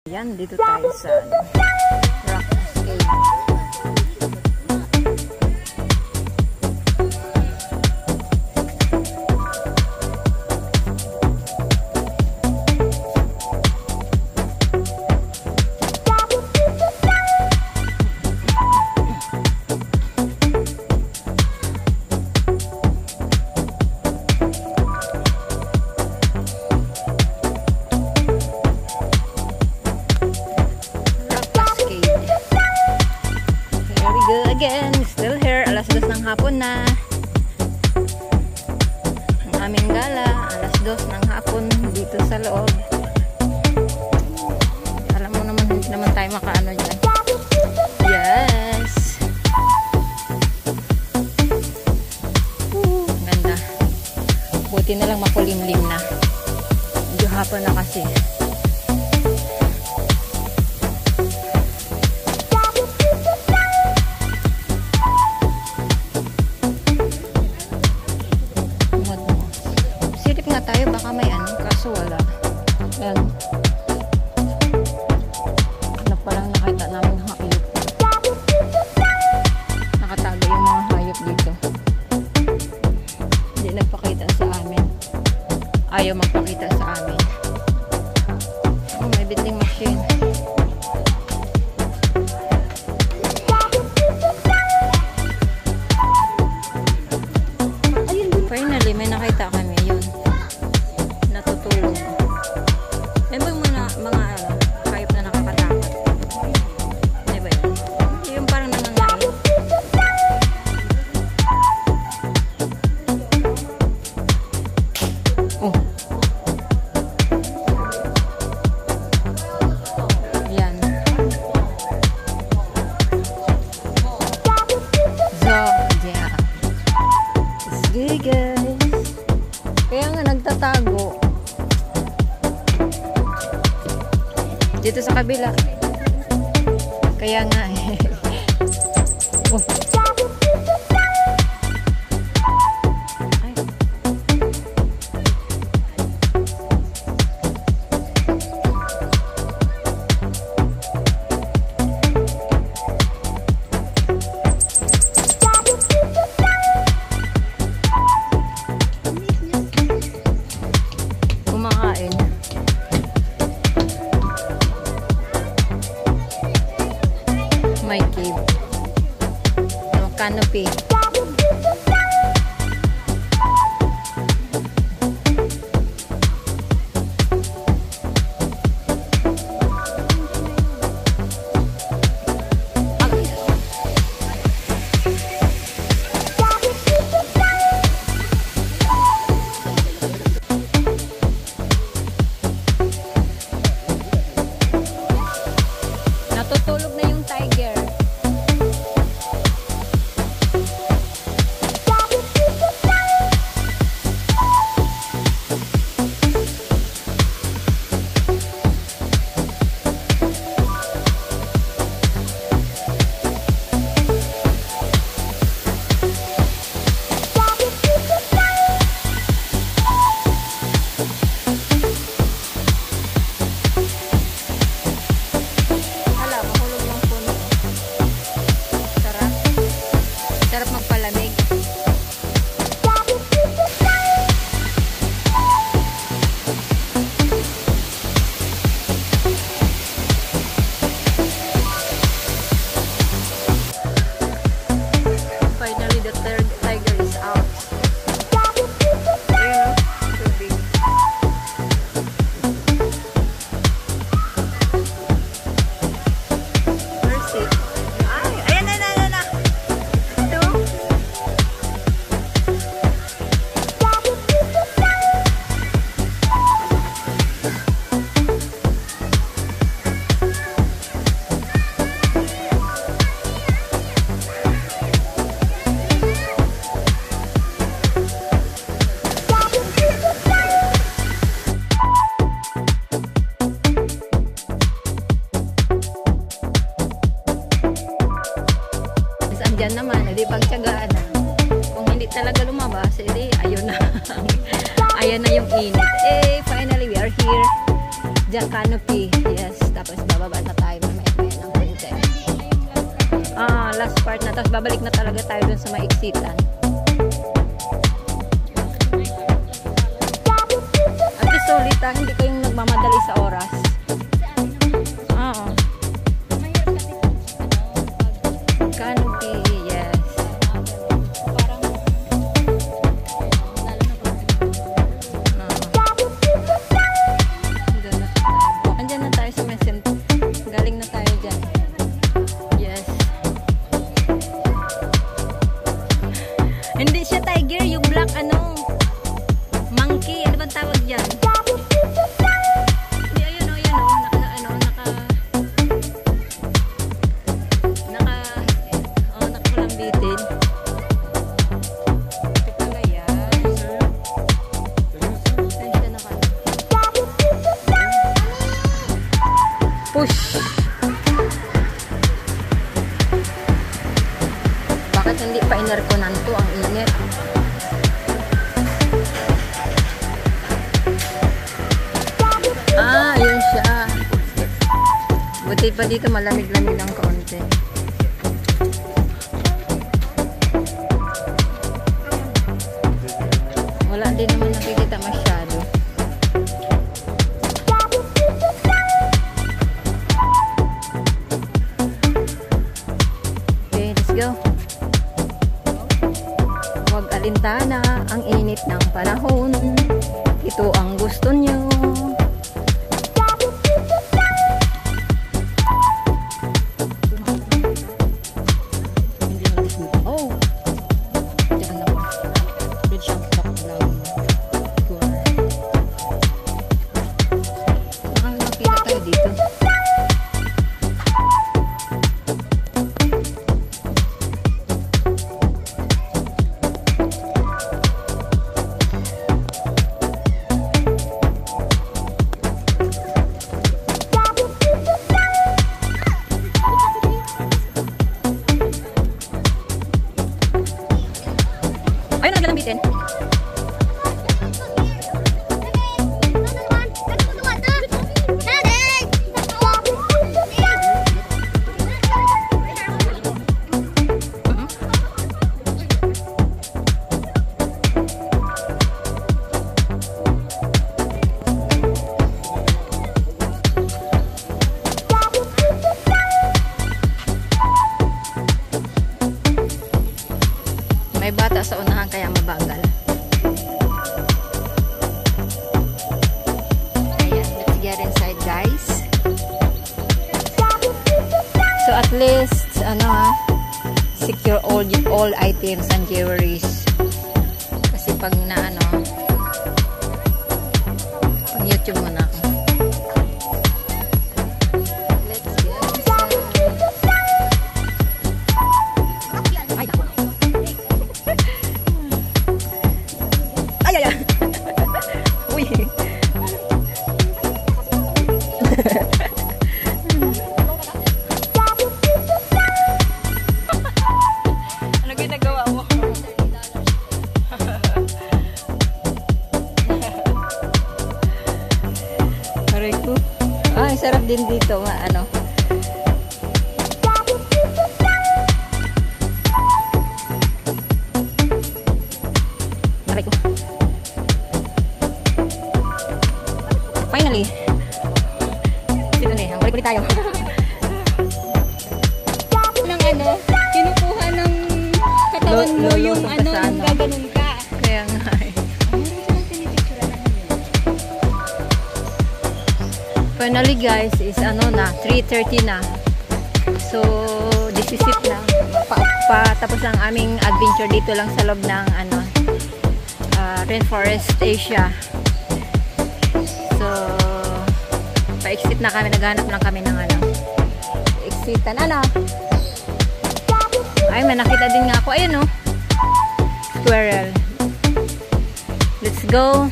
Yan, dito tayo sa rock escape. Again, still here, alas 2 ng hapon na. Ang aming gala, alas 2 ng hapon dito sa loob. Alam mo naman, hindi naman tayo makaano dyan. Yes! Ganda. Buti na lang makulimlim na. Medyo hapon na kasi. Tayo baka may ano, kaso wala. Yan. Ano palang nakita namin hayop. Nakatago yung mga hayop dito. Hindi nagpakita sa amin. Ayaw magpakita sa amin. Oh, may vending machine. Finally, may nakita kami yun. Natutulog. May mga hayop na nakakatakot. Diba yun? Yung parang nangangain. Oh. Yan. So, yeah. It's good, guys. Kaya nga nagtatago. Dito sa kabila. Kaya nga eh. Oh. Ay. Kumakain. My cave. Canopy. Natutulog na yung tiger. Sarap magpalamig. Finally, the third tiger is out. Ayun, too big. Where's it? Ay, ayan na. Andyan naman, edi pagtyagaan na. Kung hindi talaga lumabas, edi ayun na. Ayan na yung init. Eh, finally we are here. The canopy. Yes, tapos babalik na talaga tayo dun sa maiksitan. At least ulit hindi kayong nagmamadali sa oras. Oo. Canopy, yes. Andyan na tayo sa Mesent. Galing na tayo dyan. Yes. Hindi siya tiger, yung black monkey, ano bang tawag dyan? Hindi, ayun o, nakakulambitin. Ito pala yan. Push! Bakit hindi pa inerkonan to? Ang init. Yun siya. Buti pa dito malamig-lamig ng kaunti. Wala din naman nakikita masyado. Okay, let's go. Huwag alintana ang init ng panahon. Ito ang gusto nyo. Ayun, naglalambitin. May bata sa unahan kaya mabagal. Ayan, let's get inside, guys. So at least secure all items and jewelries. Kasi pag pag YouTube muna ako. Ano ginagawa mo? Aray ko. Sarap din dito. Aray ko. Finally. Dito na balik ulit tayo. Kinukuha ng katawan mo yung gaganon ka. Kaya nga Finally guys is 3:30 na. So this is it na. Tapos ang aming adventure dito lang sa loob ng Rainforest Asia. So pa-exit na kami, naghanap lang kami ng exitan. Ay, may nakita din nga ako. Ayun, squirrel. Let's go.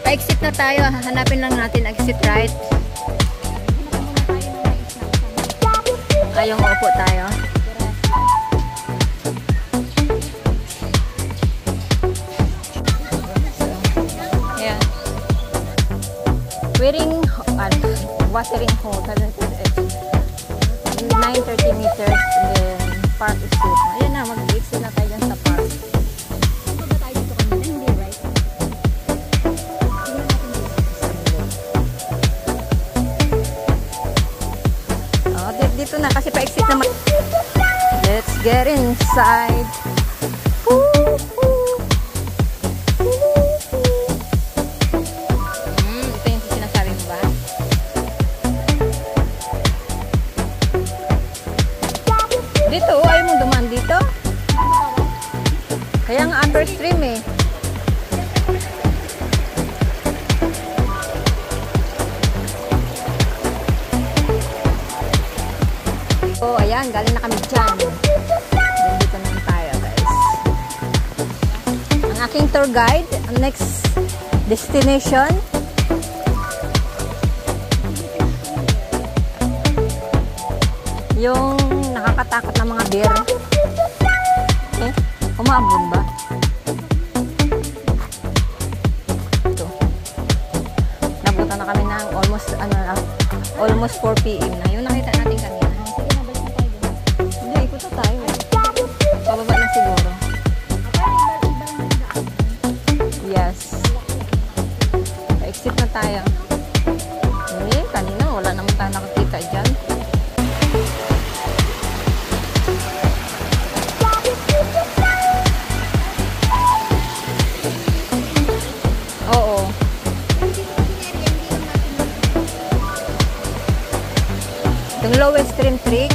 Pa-exit na tayo. Hanapin lang natin exit right. Ayong upo tayo. So, yeah. Wearing watering hole. 930 meters and then Park Street. Ayan na, mag-exit na tayo dyan sa park. Ito ba tayo dito kanina? Hindi, right? Oh, dito na kasi pa-exit naman. Let's get inside. Ito yung sinasabi mo ba? Dito, ayaw mo dumaan dito? Kaya nga upper stream eh. So, ayan, galing na kami dyan. Dito naman tayo, guys. Ang aking tour guide, ang next destination. Yung nakakatakot na mga bear. Eh, umabon ba? Ito. Nabutan na kami ng almost 4 p.m. na. Yung nakita natin kanina. Sige na, balik na tayo dun. Hindi, ikot na tayo. Pababa na siguro. Yes. Pa-exit na tayo. Eh, kanina wala naman tayo nakakita dyan. Oo. Yung lowest stream trick.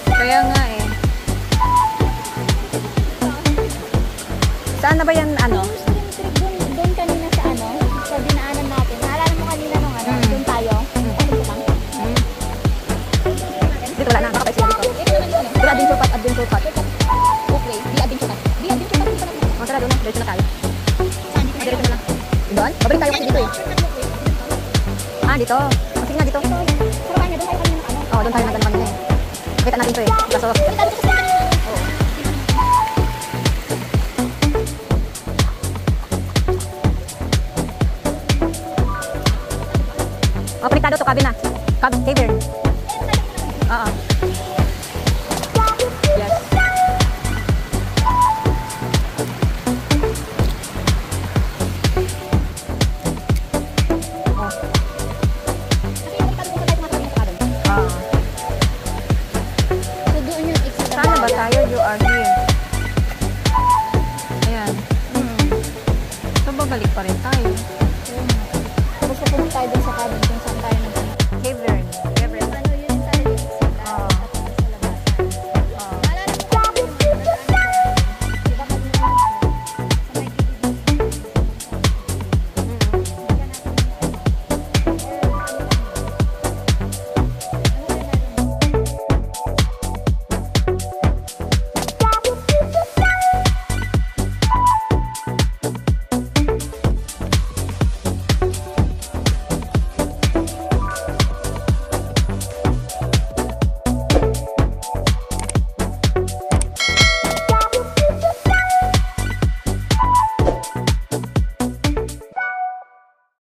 Kaya nga eh. Saan na ba yan ano? Doon kanina sa ano, sa dinaanan natin. Naalala mo kanina nung ano, doon tayo. Dito lang. Dito wala na, nakapais na dito. Dito adventure path, adventure path. Okay, di adventure ka. Di adventure ka dito lang. O tara doon na, diretso na tayo. Diretso na lang. Doon? Babalik tayo kasi dito eh. Ah, dito. O sige nga dito. Sa kanya, doon tayo kanina ng ano. Oo, doon tayo nagano kanina eh. Kita natin to eh. Kaso, Kita dito sa kanina. oo. Oh, konektado to cabin na. Cavern. Oo. Yes. Oh. Ah. So doon yung exit. Saan ba tayo? You are here. Ayan. So, babalik pa rin tayo. Tapos pupunta tayo doon sa cabin kung saan